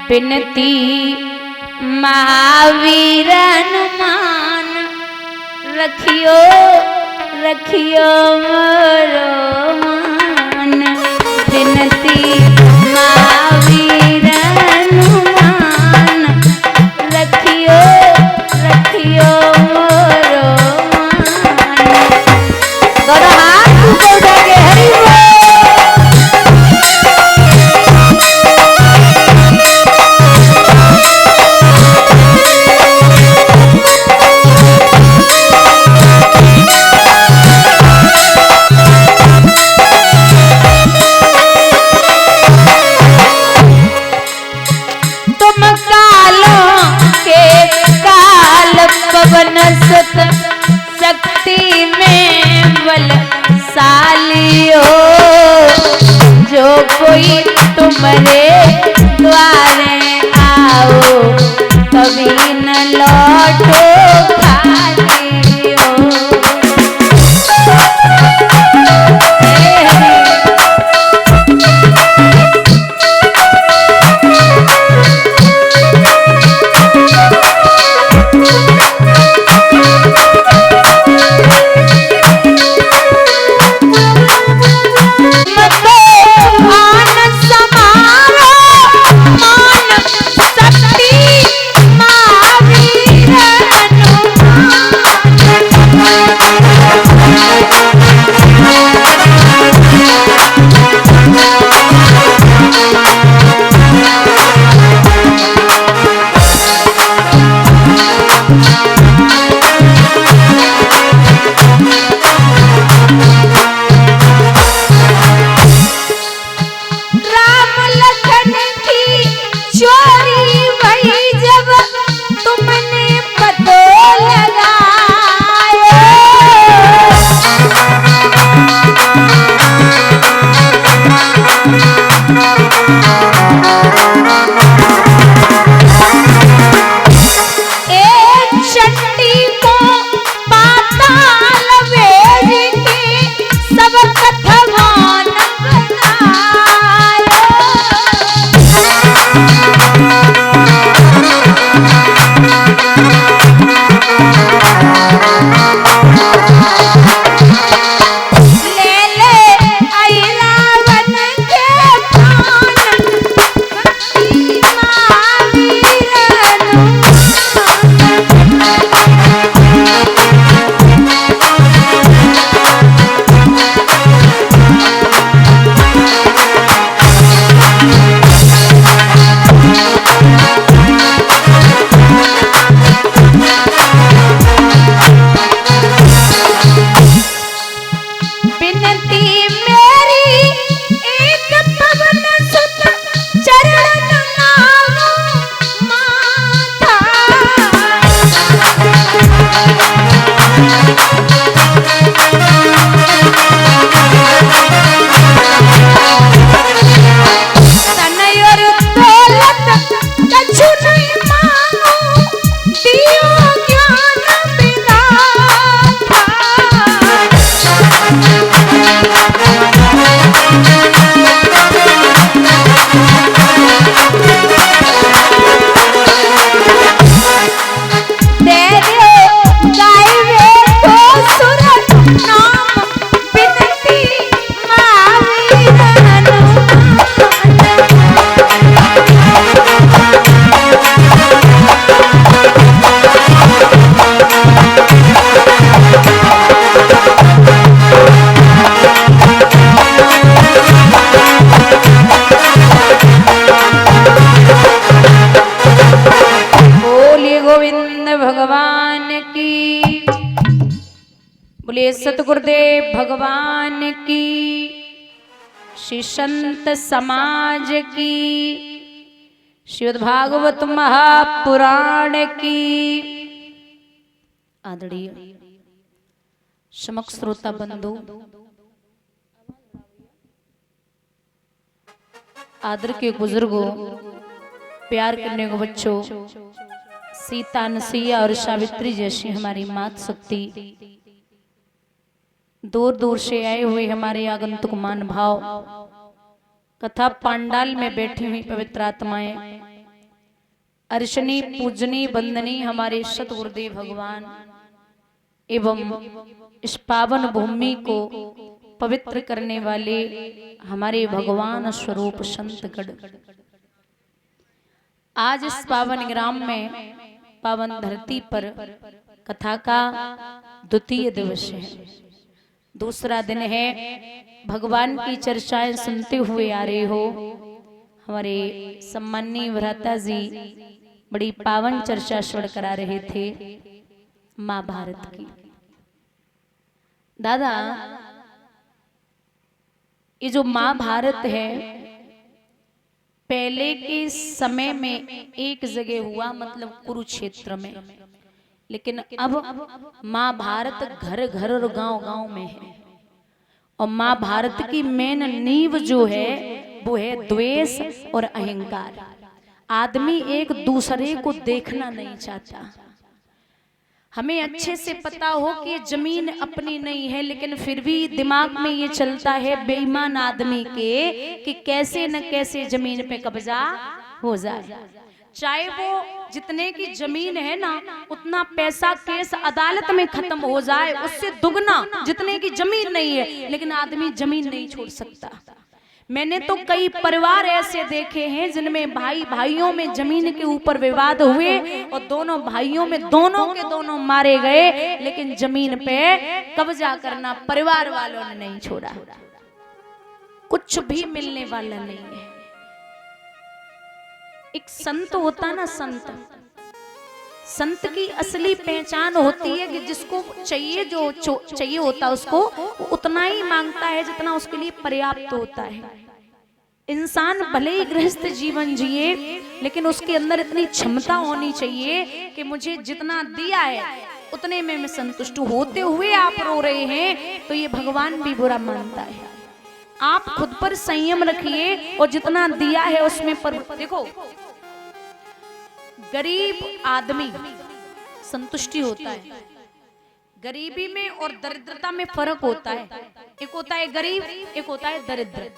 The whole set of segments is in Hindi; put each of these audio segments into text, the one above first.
बिनती महावीर हनुमान रखियो रखियो मोरो मान। बिनती महावीर हनुमान रखियो रखियो मोरो मान। दोनों हाथ ऊपर उठाके हरि बोल। पवन सुत शक्ति में बलशालियो जो कोई तुम्हारे द्वारे आओ कभी न लौटो खाली हो। सतगुरुदेव भगवान की, श्री संत समाज की, श्रीमद् भागवत महापुराण की। आदरणीय समक्ष श्रोता बंधु, आदर के बुजुर्गों, प्यार करने को बच्चों, सीता नसीया और सावित्री जैसी हमारी मात शक्ति, दूर दूर से आए हुए हमारे आगंतुक मान भाव, कथा पांडाल में बैठी हुई पवित्र आत्माएं, अर्चनी पूजनी वंदनी हमारे सतगुरुदेव भगवान एवं इस पावन भूमि को पवित्र करने वाले हमारे भगवान स्वरूप संतगण, आज इस पावन ग्राम में पावन धरती पर कथा का द्वितीय दिवस है, दूसरा दिन है। भगवान की चर्चाएं सुनते हुए आ रहे हो। हमारे सम्माननीय भ्राता जी बड़ी पावन चर्चा श्रवण करा रहे थे महाभारत की। दादा, ये जो महाभारत है पहले के समय में एक जगह हुआ, मतलब कुरुक्षेत्र में, लेकिन अब महाभारत घर घर और गांव गांव में है। और महाभारत की मेन नींव जो है वो है द्वेष और अहंकार। आदमी एक दूसरे को देखना नहीं चाहता। हमें अच्छे से पता हो कि जमीन अपनी नहीं है, लेकिन फिर भी दिमाग में ये चलता है बेईमान आदमी के कि कैसे न कैसे जमीन पे कब्जा हो जाए। चाहे वो जितने की जमीन है ना, उतना पैसा केस अदालत में खत्म हो जाए, उससे दुगना जितने की जमीन नहीं है, लेकिन आदमी जमीन नहीं छोड़ सकता। मैंने तो कई परिवार ऐसे देखे हैं जिनमें भाई भाइयों में जमीन के ऊपर विवाद हुए और दोनों भाइयों में दोनों के दोनों मारे गए, लेकिन जमीन पे कब्जा करना परिवार वालों ने नहीं छोड़ा। कुछ भी मिलने वाला नहीं है। एक संत होता ना, संत की असली पहचान होती है कि जिसको चाहिए, जो चाहिए होता है उसको उतना ही मांगता है जितना उसके लिए पर्याप्त होता है। इंसान भले ही गृहस्थ जीवन जिए, लेकिन उसके अंदर इतनी क्षमता होनी चाहिए कि मुझे जितना दिया है उतने में मैं संतुष्ट होते हुए आप रो रहे हैं तो ये भगवान भी बुरा मानता है। आप खुद पर संयम रखिए और जितना दिया है उसमें पर देखो, गरीब आदमी संतुष्टि होता है। गरीबी में और दरिद्रता में फर्क होता है। एक होता है गरीब, एक होता है दरिद्र।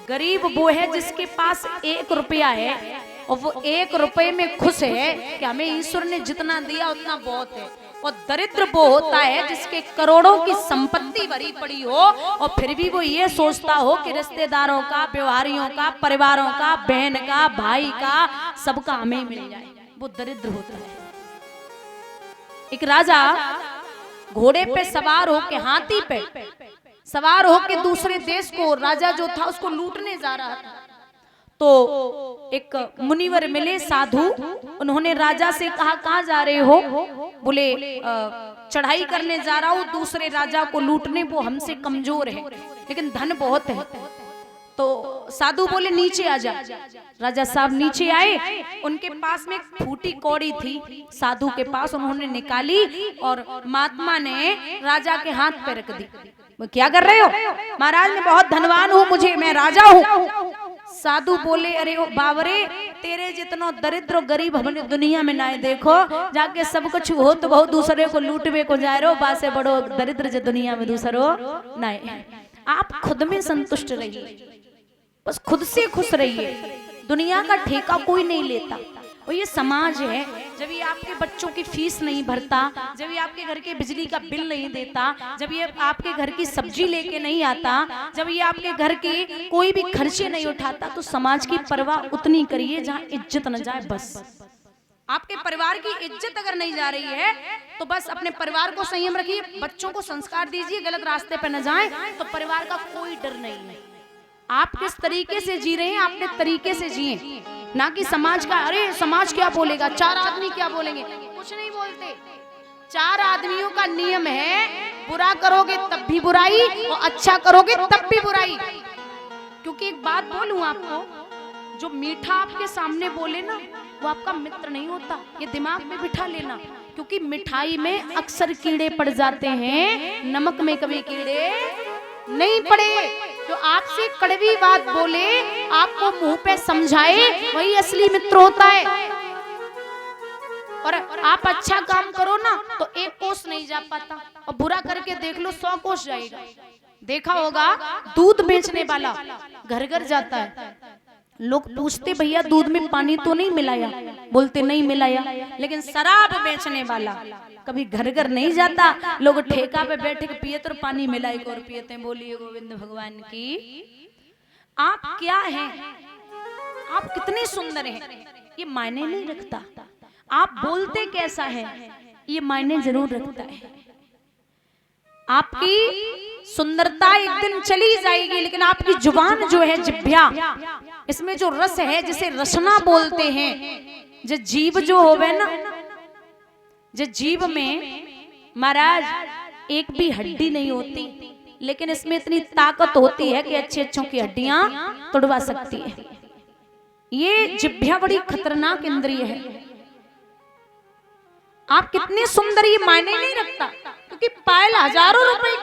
गरीब वो है जिसके पास 1 रुपया है और वो 1 रुपये में खुश है कि हमें ईश्वर ने जितना दिया उतना बहुत है। और दरिद्र वो होता है जिसके करोड़ों की संपत्ति भरी पड़ी हो और फिर भी वो ये सोचता हो कि रिश्तेदारों का, व्यवहारियों का, परिवारों का, बहन का, भाई का, सबका हमें मिल जाए, वो दरिद्र होता है। एक राजा घोड़े पे सवार होके, हाथी पे सवार होके दूसरे देश को, राजा जो था उसको लूटने जा रहा था। तो एक मुनिवर मिले, साधु। उन्होंने राजा से कहा, कहाँ जा रहे हो? बोले चढ़ाई करने जा रहा हूँ दूसरे राजा को लूटने, वो हमसे कमजोर है लेकिन धन बहुत है। तो साधु बोले नीचे आ जा। राजा साहब नीचे आए, उनके पास में एक फूटी कौड़ी थी साधु के पास, उन्होंने निकाली और महात्मा ने राजा के हाथ पे रख दी। वो क्या कर रहे हो? महाराज मैं बहुत धनवान हूँ, मुझे, मैं राजा हूँ। साधु बोले, अरे ओ बाबरे, तेरे जितना दरिद्र गरीब हमने दुनिया में ना देखो, जाके सब कुछ हो तो बहुत दूसरे को लूटवे को जा रहे हो, बासे बड़ो दरिद्र जो दुनिया में दूसरो नहीं। आप खुद में संतुष्ट रहिए, बस खुद से खुश रहिए। दुनिया का ठेका कोई नहीं लेता। और ये समाज है, जब ये आपके बच्चों की फीस नहीं भरता, जब ये आपके घर के बिजली का बिल नहीं देता, जब ये आपके घर की सब्जी लेके नहीं आता, जब ये आपके घर के कोई भी खर्चे नहीं उठाता, तो समाज की परवाह उतनी करिए जहाँ इज्जत न जाए। बस आपके परिवार की इज्जत अगर नहीं जा रही है तो बस अपने परिवार को संयम रखिए, बच्चों को संस्कार दीजिए, गलत रास्ते पर न जाए, तो परिवार का कोई डर नहीं है। आप किस तरीके से जी रहे हैं, अपने तरीके से जिए, ना कि समाज का, अरे समाज क्या बोलेगा, 4 आदमी क्या बोलेंगे। कुछ नहीं बोलते। 4 आदमियों का नियम है, बुरा करोगे तब भी बुराई और अच्छा करोगे तब भी बुराई। क्योंकि एक बात बोलूं आपको, जो मीठा आपके सामने बोले ना, वो आपका मित्र नहीं होता। ये दिमाग में बिठा लेना, क्योंकि मिठाई में अक्सर कीड़े पड़ जाते हैं, नमक में कभी कीड़े नहीं पड़े। जो आपसे कड़वी बात बोले, आपको मुंह पे समझाए, वही असली मित्र होता है। और आप अच्छा काम करो ना तो 1 कोस नहीं जा पाता, और बुरा करके देख लो 100 कोस जाएगा। देखा होगा, दूध बेचने वाला घर घर जाता है, लोग पूछते भैया दूध में पानी तो नहीं मिलाया? बोलते नहीं मिलाया। लेकिन शराब बेचने वाला कभी घर घर नहीं जाता, लोग ठेका पे बैठे के पियत और पानी मिलाई और पियते। बोलिए गोविंद भगवान की। आप क्या हैं, आप कितने सुंदर हैं, ये मायने नहीं रखता। आप बोलते कैसा है ये मायने जरूर रखता है। आपकी सुंदरता एक दिन चली जाएगी, लेकिन आपकी जुबान जो है, जिह्वा, इसमें जो रस है, जिसे रसना बोलते हैं, जो जीव जो होवे ना, जो जीव में महाराज एक भी हड्डी नहीं होती, लेकिन इसमें इतनी ताकत होती है कि अच्छे अच्छों की हड्डियां तोड़वा सकती है। ये जिह्वा बड़ी खतरनाक इंद्रिय है। आप कितने सुंदर ये मायने नहीं रखता, क्योंकि पायल हजारों रुपए